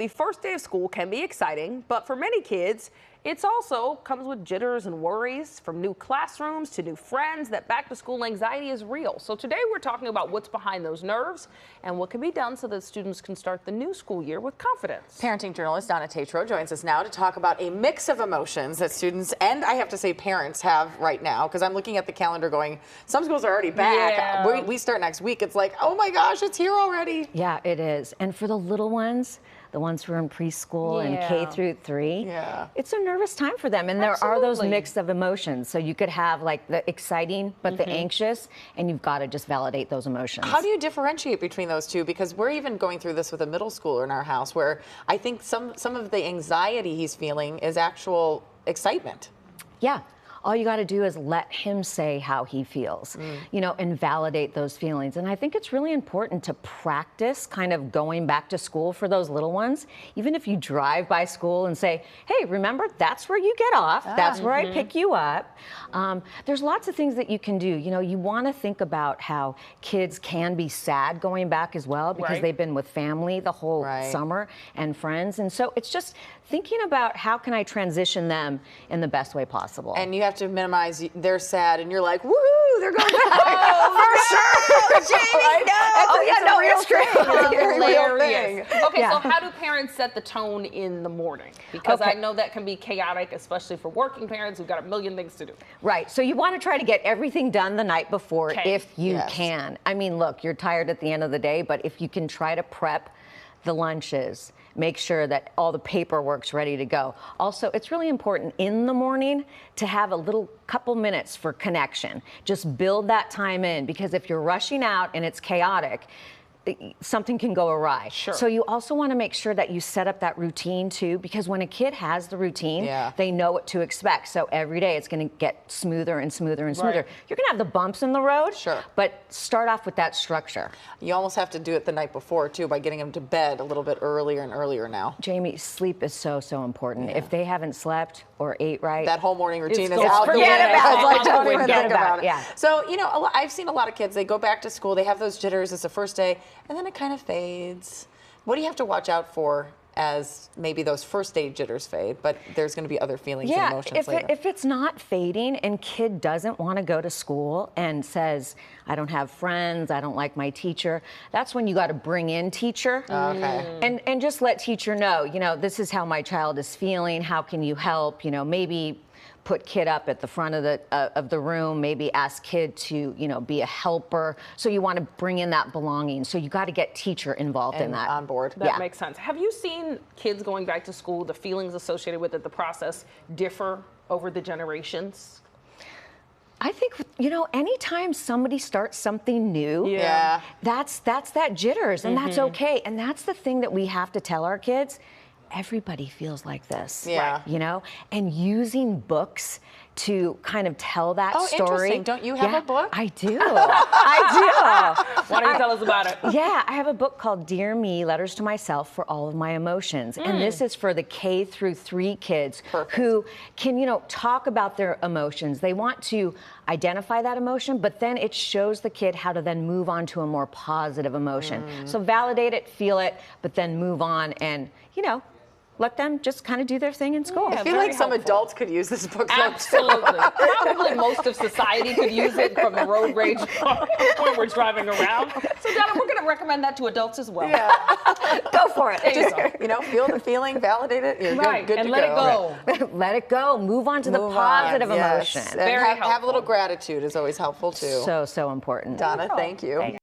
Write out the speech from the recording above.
the first day of school can be exciting, but for many kids, it's also comes with jitters and worries, from new classrooms to new friends. That back to school anxiety is real. So today we're talking about what's behind those nerves and what can be done so that students can start the new school year with confidence. Parenting journalist Donna Tetreault joins us now to talk about a mix of emotions that students and, I have to say, parents have right now, because I'm looking at the calendar going, some schools are already back. Yeah. We start next week. It's like, oh my gosh, it's here already. Yeah, it is. And for the little ones, the ones who are in preschool and K through 3, it's a nervous time for them. And there are those mix of emotions. So you could have like the exciting, but the anxious, and you've got to just validate those emotions. How do you differentiate between those two? Because we're even going through this with a middle schooler in our house, where I think some of the anxiety he's feeling is actual excitement. Yeah. All you got to do is let him say how he feels, you know, and validate those feelings. And I think it's really important to practice kind of going back to school for those little ones. Even if you drive by school and say, hey, remember, that's where you get off. That's where I pick you up. There's lots of things that you can do. You know, you want to think about how kids can be sad going back as well, because they've been with family the whole summer and friends. And so it's just thinking about how can I transition them in the best way possible. And you have to minimize, they're sad, and you're like, woohoo, they're going back. For sure, Jamie, no. It's true. Hilarious. Okay, so how do parents set the tone in the morning? Because I know that can be chaotic, especially for working parents who've got a million things to do. Right, so you want to try to get everything done the night before if you can. I mean, look, you're tired at the end of the day, but if you can try to prep the lunches, make sure that all the paperwork's ready to go. Also, it's really important in the morning to have a little couple minutes for connection. Just build that time in, because if you're rushing out and it's chaotic, something can go awry. So you also want to make sure that you set up that routine too, because when a kid has the routine, they know what to expect. So every day it's going to get smoother and smoother and smoother. You're going to have the bumps in the road, but start off with that structure. You almost have to do it the night before too, by getting them to bed a little bit earlier and earlier now. Jamie, sleep is so important. If they haven't slept or ate right, that whole morning routine is out the forget window. about it. Like, don't even think about it. it. So, you know, I've seen a lot of kids, they go back to school, they have those jitters, it's the first day, and then it kind of fades. What do you have to watch out for as maybe those first day jitters fade, but there's going to be other feelings and emotions later? If it's not fading and kid doesn't want to go to school and says, I don't have friends, I don't like my teacher, that's when you got to bring in teacher. And just let teacher know, you know, this is how my child is feeling, how can you help, you know, maybe put kid up at the front of the room, maybe ask kid to, you know, be a helper. So you want to bring in that belonging. So you got to get teacher involved in that. On board. That makes sense. Have you seen kids going back to school, the feelings associated with it, the process differ over the generations? I think, you know, anytime somebody starts something new, that's that jitters, and that's okay. And that's the thing that we have to tell our kids. Everybody feels like this, you know, and using books to kind of tell that story. Interesting. Don't you have a book? I do. I do. Why don't you tell us about it? Yeah, I have a book called Dear Me, Letters to Myself for All of My Emotions. And this is for the K through 3 kids who can, you know, talk about their emotions. They want to identify that emotion, but then it shows the kid how to then move on to a more positive emotion. So validate it, feel it, but then move on and, you know, let them just kind of do their thing in school. I feel like some adults could use this book. Absolutely. Probably most of society could use it, from the road rage point we're driving around. So, Donna, we're going to recommend that to adults as well. Go for it. Just, you know, feel the feeling, validate it. You're good and to let go. it go. Let it go. Move on to the positive emotion. And have a little gratitude is always helpful too. So important. Donna, thank you.